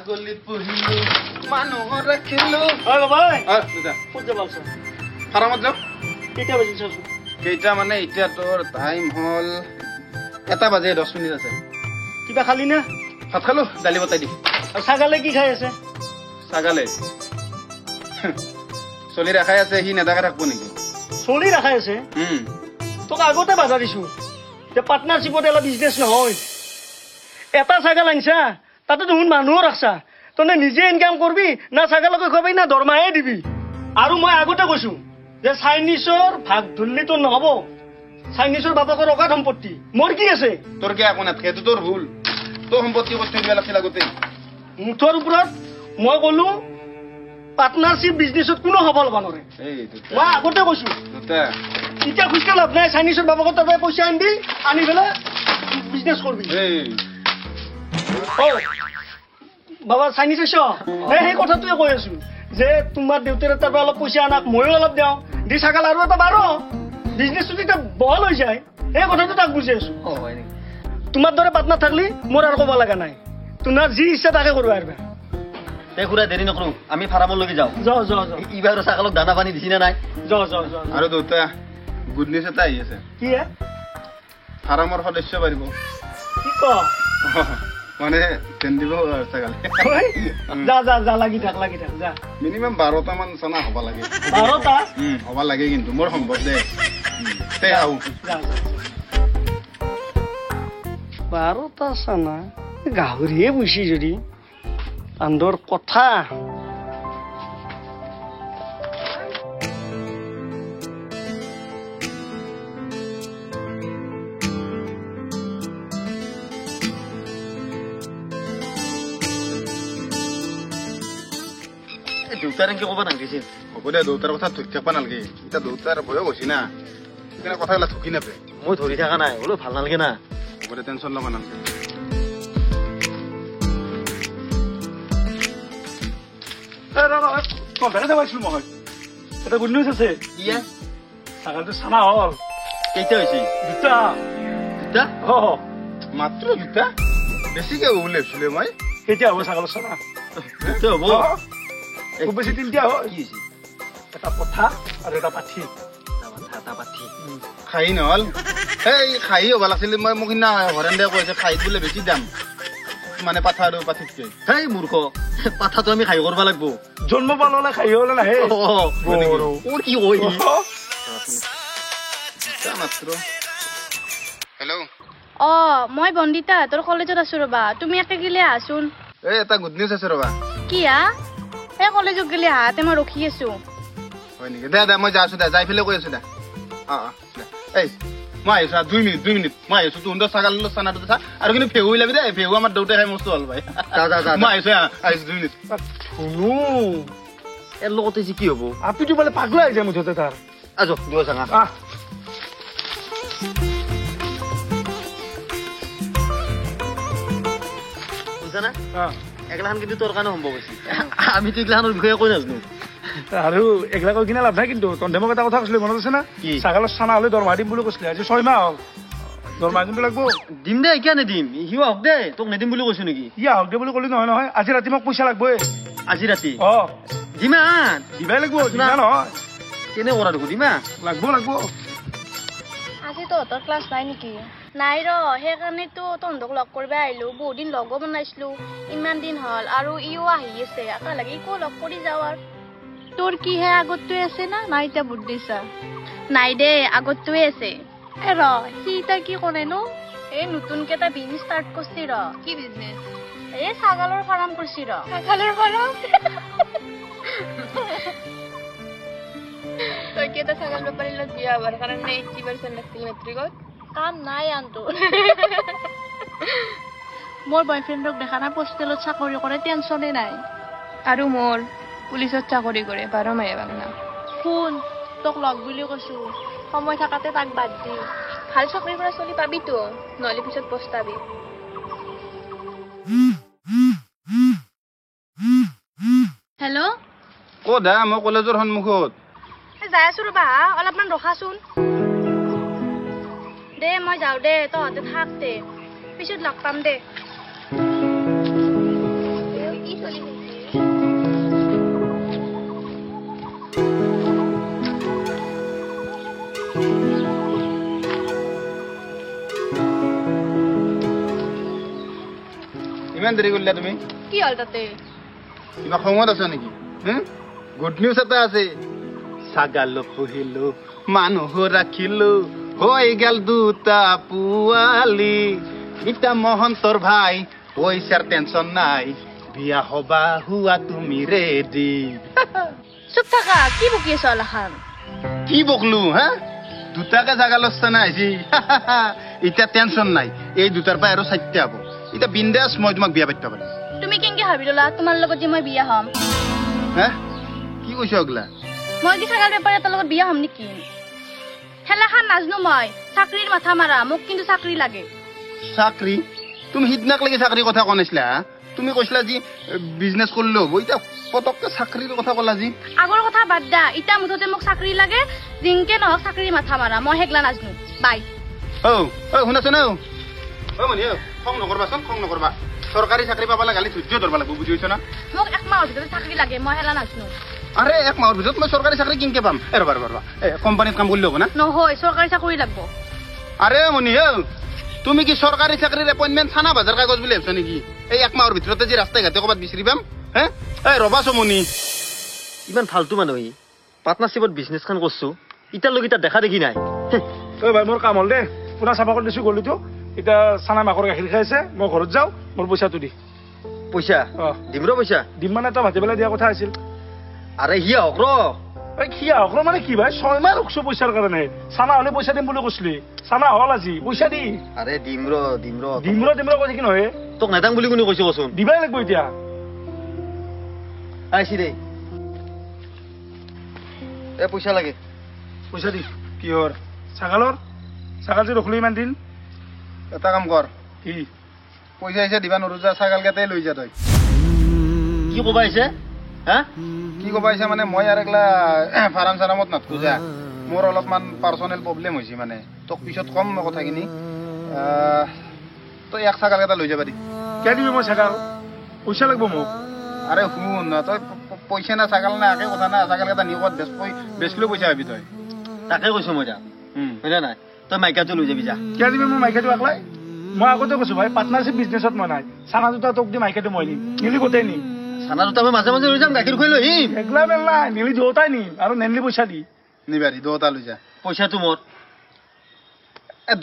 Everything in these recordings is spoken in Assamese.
ছাগলী পুহিলো মানুহৰ ৰাখিলো ঐ বাবা দাদা ক'ত যাব আছে ফাৰ্মত যাম কেইটা বাজিছে চোন কেইটা মানে এতিয়া তোৰ টাইম হ'ল 1 বাজে 10 মিনিট আছে কিবা খালি না ভাত খালো দালি বতাই দি আৰু ছাগালে কি খাই আছে ছাগালে চলি ৰাখাই আছে সি নেদাকে থাকব নেকি চলি ৰাখাই আছে তোক আগতে বাধা দিছো যে পাৰ্টনাৰশ্বিপত এলা বিজনেছ নহয় এটা ছাগাল আনছা তাতে দেখোন মানুহো ৰাখছা তনে নিজে ইনকাম কৰবি না ছাগালকে খুৱাবি না দৰমাহে দিবি আৰু মই আগতে কৈছো যে চাইনিজৰ ভাগ ধৰলি তোৰ নহ'ব চাইনিজৰ বাপেকৰ অগাধ সম্পত্তি মোৰ কি আছে তোৰ কি একো নাথাকে এইটো তোৰ ভুল তোৰ সম্পত্তি বস্তু দিব লাগিছিল আগতে মুঠৰ ওপৰত মই ক'লো পাৰ্টনাৰশ্বিপ বিজনেছত কোনো হ'ব ল'ব নোৱাৰে মই আগতে কৈছো এতিয়া খুচকা লাভ নাই চাইনিজৰ বাপেকৰ তাৰ পৰা পইচা আনিবি আনি পেলাই বিজনেছ কৰবি বাবা চাইনিজ আছ সেই কথাটোৱে কৈ আছো যে তোমাৰ দেউতাৰে তাৰ পৰা অলপ পইচা আনাক ময়ো অলপ দিওঁ দি ছাগাল আৰু এটা বাৰ বিজনেছটো যেতিয়া বহল হৈ যায় সেই কথাটো তাক বুজি আছো তোমাৰ দৰে পাৰ্টনাৰ থাকলি মোৰ আৰু ক'ব লগা নাই তোমাৰ যি ইচ্ছা তাকে কৰিব পাৰিবা খুৰা দেৰি নকৰো আমি ফাৰ্মলৈকে যাওঁ যাওঁ যাওঁ যাওঁ ইবাৰ ছাগলক দানা পানী দিছি নে নাই যাওঁ যাওঁ যাওঁ আৰু দেউতা গুড নিউজ এটা আহি আছে কি ফাৰ্মৰ সদস্য পাৰিব কি ক মানে তেন দিব ছাগালে যা যা যা লাগি থাক যা মিনিমাম 12টা মান চানা হ'ব লাগে 12টা হ'ব লাগে কিন্তু মোৰ সম্ভৱ দে তে আও 12টা চানা গাহৰিয়ে বুইছি যদি আন্দৰ কথা দেউতাৰ এনেকে ক'ব নালাগিছিল হ'ব দে দেউতাৰ কথা থুকি থাকিব নালাগে এতিয়া দেউতাৰ বয়স হৈছে না সেইকাৰণে কথাবিলাক থুকি নাপায় মই ধৰি থকা নাই বোলো ভাল নালাগে না হ'ব দে টেনশ্যন ল'ব নালাগে কম্পেৰে যাবাইছিলো মই এটা গুড নিউজ আছে ইয়ে ছাগালটো চানা হ'ল কেইটা হৈছে দুটা দুটা মাত্ৰ দুটা বেছিকে হ'ব বুলি ভাবিছিলো মই কেতিয়া হ'ব ছাগালৰ চানা দুটা হ'ব খুব বেছি 3টা হয় কি হৈছে এটা পঠা আৰু এটা পাঠি এটা পাঠি খাহী নহ'ল এই খাহী হ'ব লাগিছিল মই মোক সিদিনা হৰেন্দে কৈছে খাহীত বোলে বেছি দাম মানে পাঠা আৰু পাঠিতকে হেই মূৰ্খ পাঠাটো আমি খাই কৰিব লাগিব জন্ম পালনে খাই হ'লে নাহে ওৰ কি কই মাত্ৰ হেল্ল' মই বন্দিতা তোৰ কলেজত আছো ৰবা তুমি একে গিলে আছোন এই এটা গুড নিউজ আছে ৰবা কি এই কলেজত গিলে হাতে মই ৰখি আছো হয় নেকি দে দে মই যাই আছো দে যাই ফেলে কৈ আছো দে এই মই আহিছো 2 মিনিট মই আহিছো তোৰ ছাগালৰ চানাটো চা আৰু কিন্তু ফেহু ওলাবি দে ফেহু আমাৰ দেউতাই খাই মস্ত ভাল পায় মই আহিছো 2 মিনিট শুনো এর লগতে যে কি হব আপিটো বোলে পাগলা হৈ যায় মুঠতে তাৰ আজ দিও চাঙা বুঝানা এগলাখান কিন্তু তোৰ কানে সম্ভৱ হৈছে আমি তো এগলাখানৰ বিষয়ে কৈ নাজানো আৰু এগলা কৈ কিনা লাভ নাই কিন্তু তহঁতে মোক এটা কথা কৈছিলি মনত আছে না ছাগালৰ চানা হ'লে দৰমহা দিম বুলি কৈছিলি আজি 6 মাহ হ'ল দৰমহা কিন্তু লাগব দিম দে কিয় নিদিম সিও হওক দে তোক নিদিম বুলি কৈছো নেকি হওক দে বুলি ক'লি নহয় নহয় আজি ৰাতি মোক পইচা লাগবই আজি ৰাতি যিমান দিবাই লাগিব না নহয় কেনে কৰা দেখো দিমা লাগব আজি তহঁতৰ ক্লাছ নাই নেকি নাই সেইকাৰণেতো তহঁতক লগ কৰিব আহিলো বহুত দিন লগো বনাইছিলো ইমান দিন হ'ল আৰু ইও আহি আছে একেলগে ইকো লগ কৰি যাওঁ আৰু তোৰ কি হে আগতটোৱে আছে না নাই এতিয়া বুদ্ধিছা নাই দে আগতটোৱে আছে সি এতিয়া কি কৰে নো এই নতুনকে এটা বিজনেছ ষ্টাৰ্ট কৰিছি কি বিজনেছ এই ছাগালৰ ফাৰ্ম কৰিছি ছাগালৰ ফাৰ্ম তই কি এটা ছাগাল বেপাৰীৰ লগত বিয়া হোৱাৰ কাৰণে 80% লাগছিল মেট্ৰিকত কাম নাই আনটো মোৰ বয়ফ্ৰেণ্ডক দেখা নাই পোষ্টেলত চাকৰি কৰে টেনচনে নাই আৰু মোৰ পুলিচত চাকৰি কৰে 12 মাহে বাংলা শুন তোক লগ বুলি কৈছো সময় থাকাতে তাক বাদ দি ভাল চাকৰি কৰা চলি পাবিতো নহলে পিছত পস্তাবি হেল্ল' ক'ত দা মই কলেজৰ সন্মুখত যাই আছো ৰবা অলপমান ৰখাচোন দে মই যাওঁ দে তহঁতে থাক দে পিছত লগ পাম দে ইমান দেৰি কৰিলা তুমি কি হ'ল তাতে কিবা খঙত আছা নেকি গুড নিউজ এটা আছে ছাগাল পুহিলো মানুহ ৰাখিলো হৈ গেল দুটা পোৱালি ইটা মহন্তৰ ভাই পইচাৰ টেনচন নাই বিয়া হবা হুৱা তুমি ৰেডি চুপ থাকা কি বকি আছ আলাখান কি বকলো হা দুটাকে জাগা লস্তানা আহিছি এতিয়া টেনচন নাই এই দুটাৰ পৰা আৰু 4টা হ'ব এতিয়া বিন্দাস মই তোমাক বিয়া পাতিব পাৰিম তুমি কেনেকে ভাবি ললা তোমাৰ লগত যে মই বিয়া হ'ম হা কি কৈছ অগলা মই কি ছাগাল বেপাৰী এটাৰ লগত বিয়া হ'ম নেকি খেলাখান নাজনো মই চাকৰিৰ মাথা মাৰা মোক কিন্তু চাকৰি লাগে চাকৰি তুমি সিদিনাক লাগি চাকৰিৰ কথা কনাইছিলা তুমি কৈছিলা যে বিজনেছ কৰিলে হ'ব এতিয়া পটককে চাকৰিৰ কথা ক'লা যি আগৰ কথা বাদ দা ইটা মুঠতে মোক চাকৰি লাগে জিংকে নহওক চাকৰিৰ মাথা মাৰা মই হেগলা নাজনো বাই শুনাচোন মনি খং নকৰবাচোন খং নকৰবা চৰকাৰী চাকৰি পাবা গালি ধৈৰ্য ধৰবা লাগিব বুজি পাইছ না মোক 1 মাহৰ ভিতৰত চাকৰি লাগে মই হেলা নাজনো আৰে 1 মাহৰ ভিতৰত মই চৰকাৰী চাকৰি কেনেকে পাম ৰবা কোম্পানীত কাম কৰিলে হ'ব না নহয় চৰকাৰী চাকৰি লাগব আৰে মনি তুমি কি চৰকাৰী চাকৰিৰ এপইণ্টমেণ্ট থানা বাজাৰ কাগজ বুলি ভাবছা নেকি এই 1 মাহৰ ভিতৰতে যে ৰাস্তাই ঘাটে ক'ৰবাত বিচাৰি পাম ৰবাছো মনি ইমান ফাল্টু মানুহ পাৰ্টনাৰশ্বিপত বিজনেছখন কৰিছো এতিয়ালৈকে তাত দেখা দেখি নাই ভাই মোৰ কাম হ'ল দে পুৰা চাফা কৰি দিছো গলিটো এতিয়া চানা মাকৰ গাখীৰ খাইছে মই ঘৰত যাওঁ মোৰ পইচাটো দি পইচা দিম ৰ পইচা দিম মানে তই ভাতি পেলাই দিয়া কথা আছিল আৰে সি আহক ৰ কি আহক মানে কি ভাই 6 মাহ ৰখছো পইচাৰ কাৰণে চানা হলে পইচা দিম বুলি কৈছিলি চানা হল আজি পইচা দি আৰে দিম ৰ কৈ কি নহয় তোক নেদাং বুলি কোনে কৈছে কচোন দিবাই লাগিব এতিয়া আহিছি দে পইচা লাগে পইচা দি কিহৰ ছাগাল যে ৰখলো ইমান দিন এটা কাম কৰ কি পইচা হিচাপ দিবা নোৱাৰো যা ছাগাল কেইটাই লৈ যা তই কি ক'বা আহিছে হা কি ক'বা আহিছে মানে মই আৰু এগলা ফাৰ্ম চাৰামত নাথকো যা মোৰ অলপমান পাৰ্চনেল প্ৰব্লেম হৈছে মানে তোক পিছত কম মই কথাখিনি তই 1 ছাগাল কেইটা লৈ যাবা দি কিয় দিবি মই ছাগাল পইচা লাগিব মোক আৰে শুন তই পইচা না ছাগাল না একে কথা না ছাগাল কেইটা নিকট বেচলেও পইচা পাবি তই তাকে কৈছো মই যা হয়নে নাই তই মাইকাটো লৈ যাবি যা কিয় দিবি মোৰ মাইকাটো আকলাই মই আগতে কৈছো ভাই পাৰ্টনাৰশ্বিপ বিজনেছত মই নাই চানা দুটা তোক দি মাইকাটো মই নিম নিলি গোটেই নিম চানা দুটা মই মাজে মাজে লৈ যাম গাখীৰ খুৱাই লৈ আহিম একলা বেলা নিলি দুটাই নিম আৰু নেনলি পইচা দি নিবাৰি দুটা লৈ যা পইচাটো মোৰ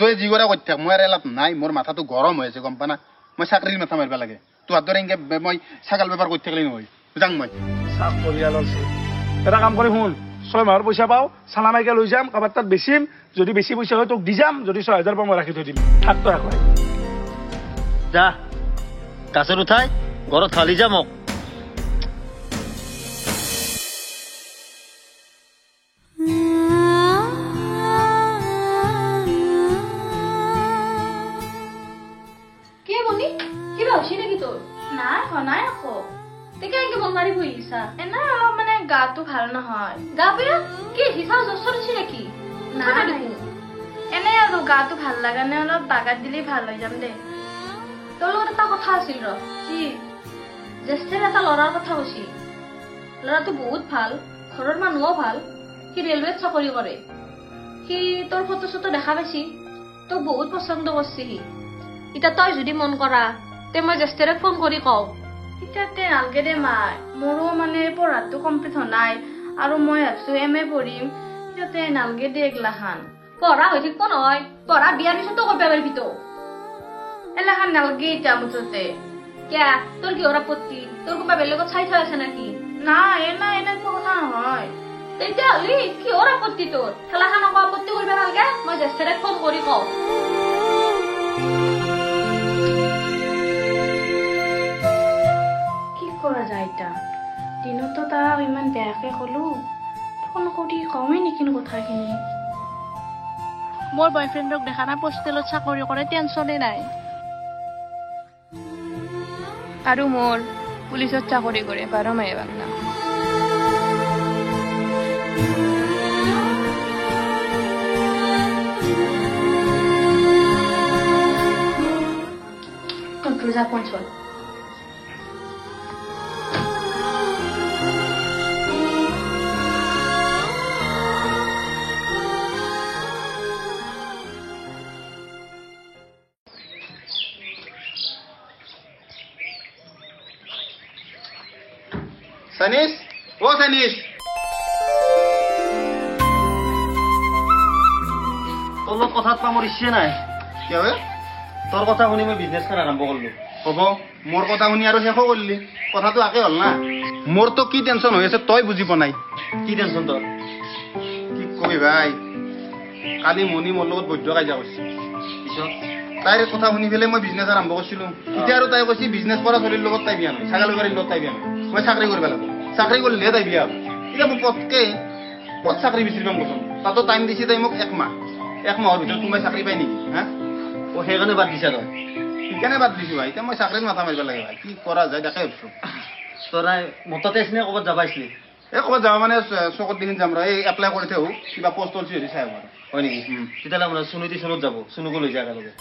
দুই যি কৰা কৰি থাক মই আৰু এলাপ নাই মোৰ মাথাটো গৰম হৈ আছে গম পা না মই চাকৰিৰ মাথা মাৰিব লাগে তোহাৰ দৰে এনেকে মই ছাগাল বেপাৰ কৰি থাকিলে নহয় যাং মই চাক পৰিয়ালৰ এটা কাম কৰি শুন 6 মাহৰ পইচা পাওঁ চানা মাইকা লৈ যাম কাৰোবাৰ তাত বেচিম যদি বেছি পইচা হয় তোক দি যাম যদি 6000 পাওঁ মই ৰাখি থৈ দিম থাক তই একলাই যা কাছত উঠাই ঘৰত খালি যা মোক নাই আকৌ কেনেকে মন মাৰি বহিছা এনে অলপ মানে গাটো ভাল নহয় গা বেয়া কি হিচা জছৰ আছে নেকি এনে আৰু গাটো ভাল লাগা নে অলপ বাগাত দিলেই ভাল হৈ যাম দে তোৰ লগত এটা কথা আছিল ৰ কি জ্যেষ্ঠৰ এটা ল'ৰাৰ কথা কৈছিল ল'ৰাটো বহুত ভাল ঘৰৰ মানুহো ভাল সি ৰেলৱেত চাকৰি কৰে সি তোৰ ফটো চটো দেখা পাইছি তোক বহুত পচন্দ কৰিছে সি এতিয়া তই যদি মন কৰা তে মই জ্যেষ্ঠৰে ফোন কৰি কওঁ ইটাতে নালগে দে মাই মোৰো মানে পঢ়াটো কমপ্লিট হোৱা নাই আৰু মই ভাবছো MA পঢ়িম ইটাতে নালগে দে এগলাখান পঢ়া হৈ থাকিব নহয় পঢ়া বিয়াৰ পিছতো কৰিব পাৰিবি তো এলাখান নালগে এতিয়া মুঠতে কিয়া তোৰ কি আপত্তি তোৰ কোনোবা বেলেগত চাই থৈ আছে নেকি নাই এনেকুৱা কথা নহয় তেতিয়াহ'লে কি আপত্তি তোৰ খেলাখান আকৌ আপত্তি কৰিব নালগে মই জ্যেষ্ঠৰে ফোন কৰি কওঁ কৰা যায় এটা দিনতো তাক ইমান বেয়াকে কলো ফোন কৰি কমেই নেকি কথাখিনি মোৰ বয়ফ্ৰেণ্ডক দেখা নাই পোষ্টেলত চাকৰি কৰে টেনচনে নাই আৰু মোৰ পুলিচত চাকৰি কৰে 12 মাহে বাংলা কন্ট্ৰোল পঞ্চল চাইনিজ ও চাইনিজ তোৰ লগত কথাত পা মোৰ ইচ্ছে নাই কি হয় তোৰ কথা শুনি মই বিজনেছখন আৰম্ভ কৰিলো হ'ব মোৰ কথা শুনি আৰু শেষো কৰিলি কথাটো আকে হ'ল না মোৰতো কি টেনচন হৈ আছে তই বুজি পোৱা নাই কি টেনচন তোৰ কি কবি ভাই কালি মণি মোৰ লগত বৈদ্য কাজিয়া কৰিছে পিছত তাইৰ কথা শুনি পেলাই মই বিজনেছ আৰম্ভ কৰিছিলো এতিয়া আৰু তাই কৈছে বিজনেছ কৰা ছোৱালীৰ লগত তাই বিয়া নহয় ছাগলী বাৰীৰ লগত তাই বিয়া নহয় মই চাকৰি কৰিব লাগিব চাকৰি কৰিলেহে তাই বিয়া হ'ব এতিয়া মোক পটকে ক'ত চাকৰি বিচাৰি পাম কচোন তাতো টাইম দিছে তাই মোক 1 মাহ 1 মাহৰ ভিতৰত কোনোবাই চাকৰি পাই নেকি হা অ সেইকাৰণে বাদ দিছা তই সেইকাৰণে বাদ দিছো ভাই এতিয়া মই চাকৰিত মাথা মাৰিব লাগে ভাই কি কৰা যায় তাকে ভাবিছো তই মততে আছিনে ক'ৰবাত যাব আহিছিলি এই ক'ৰবাত যাওঁ মানে চকত দিন যাম ৰ এই এপ্লাই কৰি থাকোঁ কিবা পষ্ট ওলছি যদি চাই হ'ব হয় নেকি তেতিয়াহ'লে মানে চুনু টিউশ্যনত যাব চুনুকো লৈ যায় একেলগে